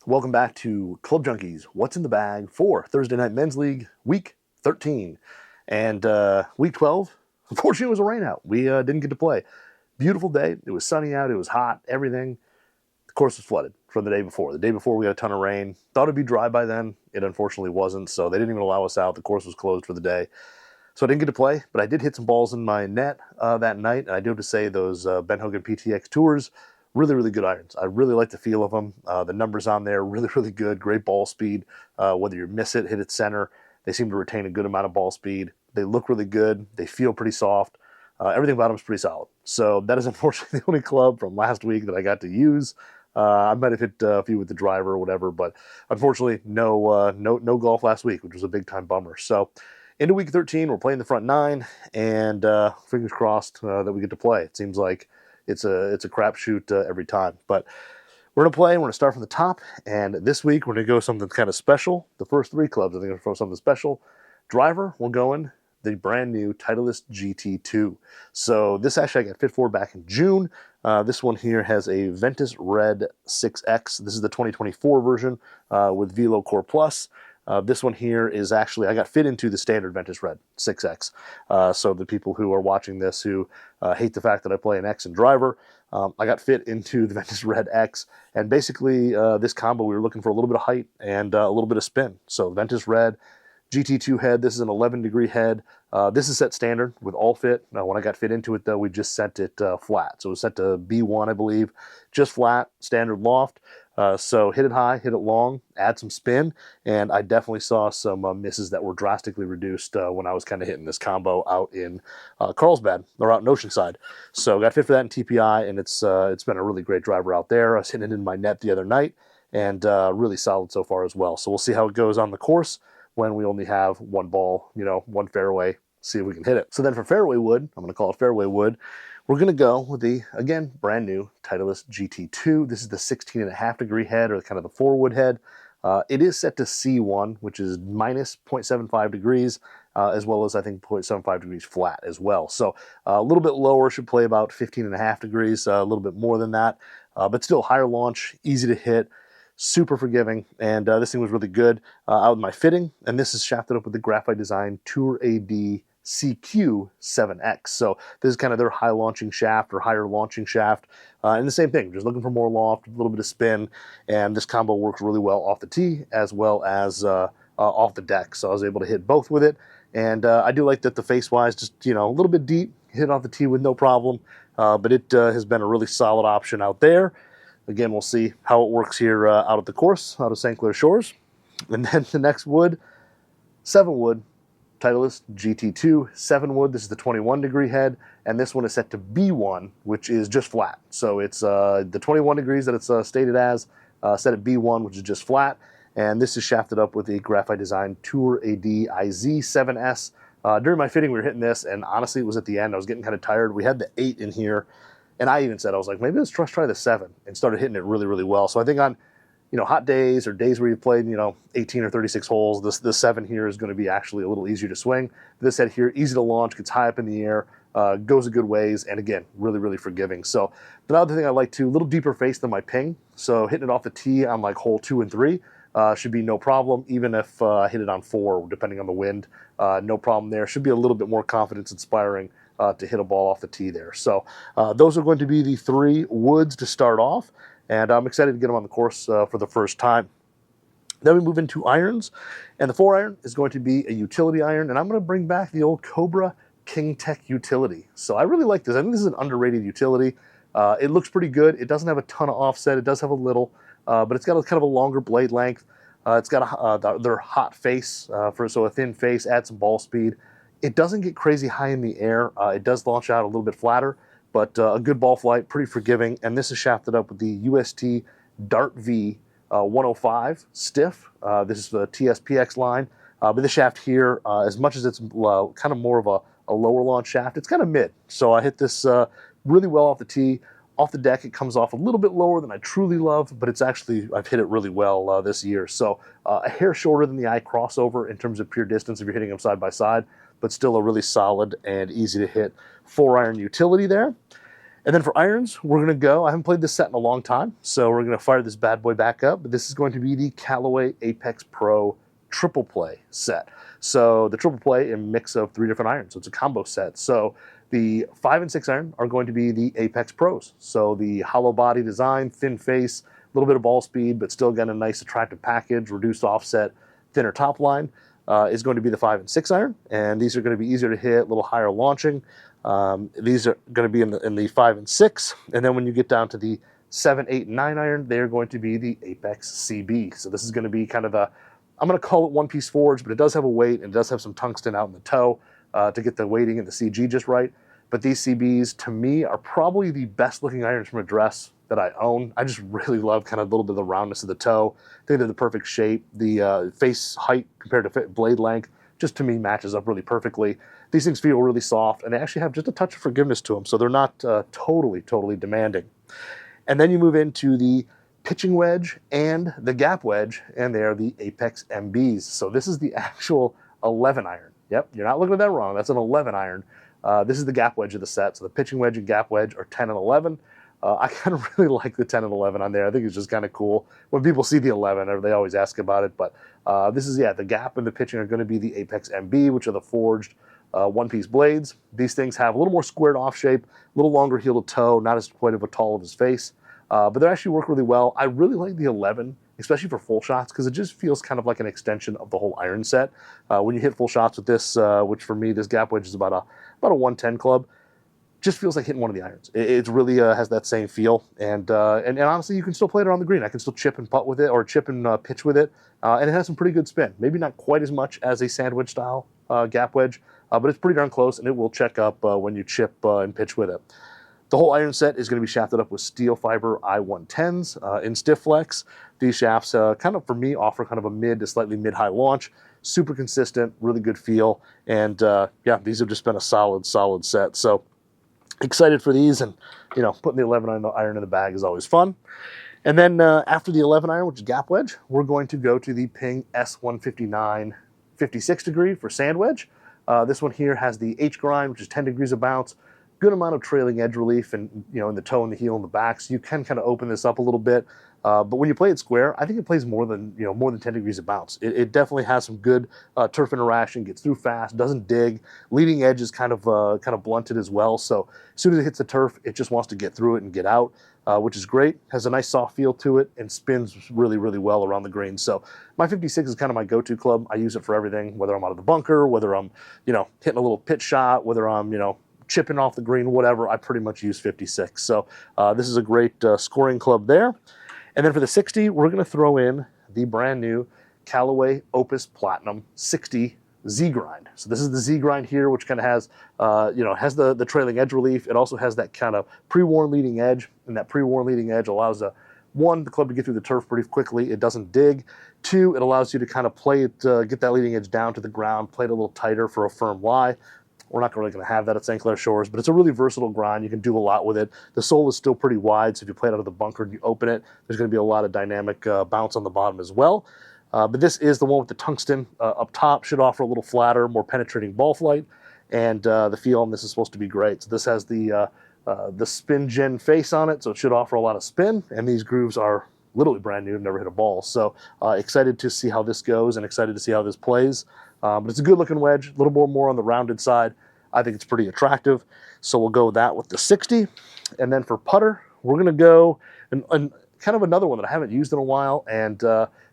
Welcome back to Club Junkies. What's in the bag for Thursday Night Men's League, Week 13. And Week 12, unfortunately, it was a rain out. We didn't get to play. Beautiful day. It was sunny out. It was hot. Everything. The course was flooded from the day before. The day before, we got a ton of rain. Thought it'd be dry by then. It unfortunately wasn't, so they didn't even allow us out. The course was closed for the day. So I didn't get to play, but I did hit some balls in my net that night. And I do have to say those Ben Hogan PTX Tours, really, really good irons. I really like the feel of them. The numbers on there, really, really good. Great ball speed. Whether you miss it, hit it center, they seem to retain a good amount of ball speed. They look really good. They feel pretty soft. Everything about them is pretty solid. So that is unfortunately the only club from last week that I got to use. I might have hit a few with the driver or whatever, but unfortunately, no golf last week, which was a big time bummer. So into week 13, we're playing the front nine, and fingers crossed that we get to play. It seems like it's a crapshoot every time, but we're gonna play. And we're gonna start from the top, and this week we're gonna go something kind of special. The first three clubs, I think, are for something special. Driver, we're going the brand new Titleist GT2. So this actually I got fit for back in June. This one here has a Ventus Red 6X. This is the 2024 version with Velo Core Plus. This one here is actually, I got fit into the standard Ventus Red 6X. So the people who are watching this who hate the fact that I play an X in driver, I got fit into the Ventus Red X. And basically this combo, we were looking for a little bit of height and a little bit of spin. So Ventus Red GT2 head, this is an 11-degree head. This is set standard with all fit. When I got fit into it, though, we just set it flat. So it was set to B1, I believe, just flat, standard loft. So hit it high, hit it long, add some spin, and I definitely saw some misses that were drastically reduced when I was kind of hitting this combo out in Carlsbad, or out in Oceanside. So got fit for that in TPI, and it's been a really great driver out there. I was hitting it in my net the other night, and really solid so far as well. So we'll see how it goes on the course when we only have one ball, one fairway, see if we can hit it. So then for fairway wood, I'm going to call it fairway wood, we're going to go with the, again, brand new Titleist GT2. This is the 16.5-degree head, or kind of the 4-wood head. It is set to C1, which is minus 0.75 degrees, as well as, I think, 0.75 degrees flat as well. So a little bit lower, should play about 15.5 degrees, a little bit more than that, but still higher launch, easy to hit, super forgiving, and this thing was really good out with my fitting, and this is shafted up with the Graphite Design Tour AD CQ7X. So this is kind of their high launching shaft or higher launching shaft, and the same thing, just looking for more loft, a little bit of spin, and this combo works really well off the tee as well as off the deck. So I was able to hit both with it, and I do like that the face-wise, just a little bit deep, hit off the tee with no problem, but it has been a really solid option out there. Again, we'll see how it works here out at the course, out of St. Clair Shores. And then the next wood, 7-wood, Titleist GT2, 7-wood. This is the 21-degree head, and this one is set to B1, which is just flat. So it's the 21 degrees that it's stated as, set at B1, which is just flat. And this is shafted up with a Graphite Design Tour AD IZ7S. During my fitting, we were hitting this, and honestly, it was at the end. I was getting kind of tired. We had the 8 in here. And I even said, I was like, maybe let's try the 7, and started hitting it really, really well. So I think on, hot days or days where you've played, 18 or 36 holes, the 7 here is going to be actually a little easier to swing. This head here, easy to launch, gets high up in the air, goes a good ways, and again, really, really forgiving. So the other thing I like too, a little deeper face than my ping. So hitting it off the tee on like hole 2 and 3 should be no problem, even if I hit it on 4, depending on the wind. No problem there. Should be a little bit more confidence inspiring to hit a ball off the tee there. So those are going to be the 3 woods to start off, and I'm excited to get them on the course for the first time. Then we move into irons, and the 4-iron is going to be a utility iron, and I'm going to bring back the old Cobra King Tech utility. So I really like this. I think this is an underrated utility. It looks pretty good. It doesn't have a ton of offset. It does have a little, but it's got a kind of a longer blade length. It's got their hot face, so a thin face, add some ball speed. It doesn't get crazy high in the air. It does launch out a little bit flatter, but a good ball flight, pretty forgiving. And this is shafted up with the UST Dart V 105 stiff. This is the TSPX line. But this shaft here, as much as it's kind of more of a lower launch shaft, it's kind of mid. So I hit this really well off the tee. Off the deck, it comes off a little bit lower than I truly love, but I've hit it really well this year. So a hair shorter than the eye crossover in terms of pure distance if you're hitting them side by side, but still a really solid and easy to hit 4-iron utility there. And then for irons, we're going to go, I haven't played this set in a long time, so we're going to fire this bad boy back up. But this is going to be the Callaway Apex Pro Triple Play set. So the Triple Play, a mix of 3 different irons. So it's a combo set. So the 5 and 6 iron are going to be the Apex Pros. So the hollow body design, thin face, a little bit of ball speed, but still again a nice attractive package, reduced offset, thinner top line, is going to be the 5 and 6 iron. And these are going to be easier to hit, a little higher launching. These are going to be in the 5 and 6. And then when you get down to the 7, 8, and 9 iron, they're going to be the Apex CB. So this is going to be kind of a, I'm going to call it one-piece forged, but it does have a weight and it does have some tungsten out in the toe to get the weighting and the CG just right. But these CBs, to me, are probably the best looking irons from a dress that I own. I just really love kind of a little bit of the roundness of the toe. I think they're the perfect shape. The face height compared to blade length just to me matches up really perfectly. These things feel really soft and they actually have just a touch of forgiveness to them. So they're not totally demanding. And then you move into the pitching wedge and the gap wedge, and they are the Apex MBs. So this is the actual 11 iron. Yep, you're not looking at that wrong. That's an 11 iron. This is the gap wedge of the set. So the pitching wedge and gap wedge are 10 and 11. I kind of really like the 10 and 11 on there. I think it's just kind of cool. When people see the 11, they always ask about it. But this is, yeah, the gap and the pitching are going to be the Apex MB, which are the forged one-piece blades. These things have a little more squared off shape, a little longer heel to toe, not as quite of a tall of his face. But they actually work really well. I really like the 11, especially for full shots, because it just feels kind of like an extension of the whole iron set. When you hit full shots with this, which for me, this gap wedge is about a 110 club, just feels like hitting one of the irons. It really has that same feel. And honestly, you can still play it around the green. I can still chip and putt with it, or chip and pitch with it. And it has some pretty good spin. Maybe not quite as much as a sandwich style gap wedge, but it's pretty darn close, and it will check up when you chip and pitch with it. The whole iron set is going to be shafted up with steel fiber I-110s in stiff flex. These shafts kind of, for me, offer kind of a mid to slightly mid-high launch. Super consistent, really good feel. And yeah, these have just been a solid set. So excited for these, and you know, putting the 11 iron in the bag is always fun. And then after the 11 iron, which is gap wedge, we're going to go to the Ping S159 56 degree for sand wedge. This one here has the H grind, which is 10 degrees of bounce. Good amount of trailing edge relief, and you know, in the toe and the heel and the back, so you can kind of open this up a little bit. But when you play it square, I think it plays more than 10 degrees of bounce. It definitely has some good turf interaction, gets through fast, doesn't dig. Leading edge is kind of blunted as well. So as soon as it hits the turf, it just wants to get through it and get out, which is great. Has a nice soft feel to it and spins really well around the green. So my 56 is kind of my go-to club. I use it for everything, whether I'm out of the bunker, whether I'm hitting a little pitch shot, whether I'm chipping off the green, whatever. I pretty much use 56. So this is a great scoring club there. And then for the 60, we're going to throw in the brand new Callaway Opus Platinum 60 Z grind. So this is the Z grind here, which kind of has, has the trailing edge relief. It also has that kind of pre-worn leading edge, and that pre-worn leading edge allows the club to get through the turf pretty quickly. It doesn't dig. 2, it allows you to kind of play it, get that leading edge down to the ground, play it a little tighter for a firm lie. We're not really going to have that at St. Clair Shores, but it's a really versatile grind. You can do a lot with it. The sole is still pretty wide, so if you play it out of the bunker and you open it, there's going to be a lot of dynamic bounce on the bottom as well. But this is the one with the tungsten up top. Should offer a little flatter, more penetrating ball flight, and the feel on this is supposed to be great. So this has the spin gen face on it, so it should offer a lot of spin, and these grooves are literally brand new. I've never hit a ball, so excited to see how this goes and excited to see how this plays. But it's a good looking wedge, a little more on the rounded side. I think it's pretty attractive. So we'll go with that with the 60. And then for putter, we're going to go and kind of another one that I haven't used in a while. And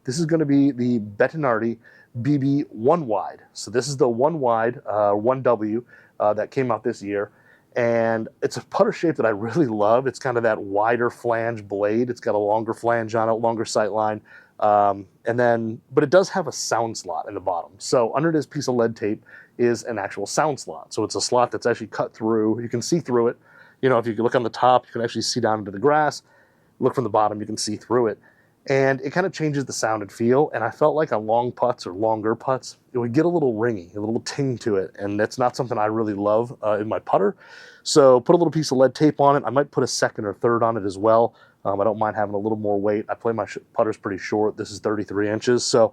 this is going to be the Bettinardi BB 1 wide. So this is the 1 wide 1W that came out this year. And it's a putter shape that I really love. It's kind of that wider flange blade. It's got a longer flange on it, longer sight line. But it does have a sound slot in the bottom. So under this piece of lead tape is an actual sound slot. So it's a slot that's actually cut through. You can see through it. If you look on the top, you can actually see down into the grass. Look from the bottom, you can see through it. And it kind of changes the sound and feel. And I felt like on long putts or longer putts, it would get a little ringy, a little ting to it. And that's not something I really love in my putter. So put a little piece of lead tape on it. I might put a second or third on it as well. I don't mind having a little more weight. I play my putters pretty short. This is 33 inches. So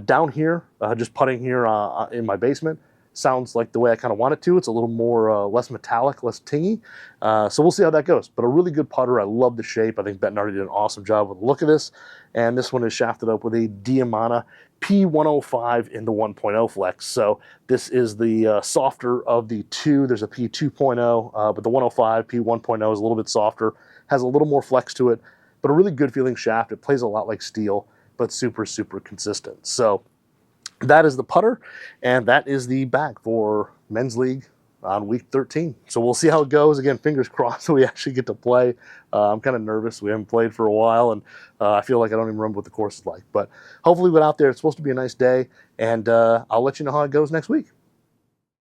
down here, just putting here in my basement, sounds like the way I kind of want it to. It's a little more less metallic, less tingy. So we'll see how that goes. But a really good putter. I love the shape. I think Bettinardi did an awesome job with the look of this. And this one is shafted up with a Diamana P105 in the 1.0 flex. So this is the softer of the two. There's a P2.0, but the 105 P1.0 is a little bit softer, has a little more flex to it, but a really good feeling shaft. It plays a lot like steel, but super, super consistent. So that is the putter, and that is the bag for Men's League on week 13. So we'll see how it goes. Again, fingers crossed that we actually get to play. I'm kind of nervous. We haven't played for a while, and I feel like I don't even remember what the course is like. But hopefully we're out there. It's supposed to be a nice day, and I'll let you know how it goes next week.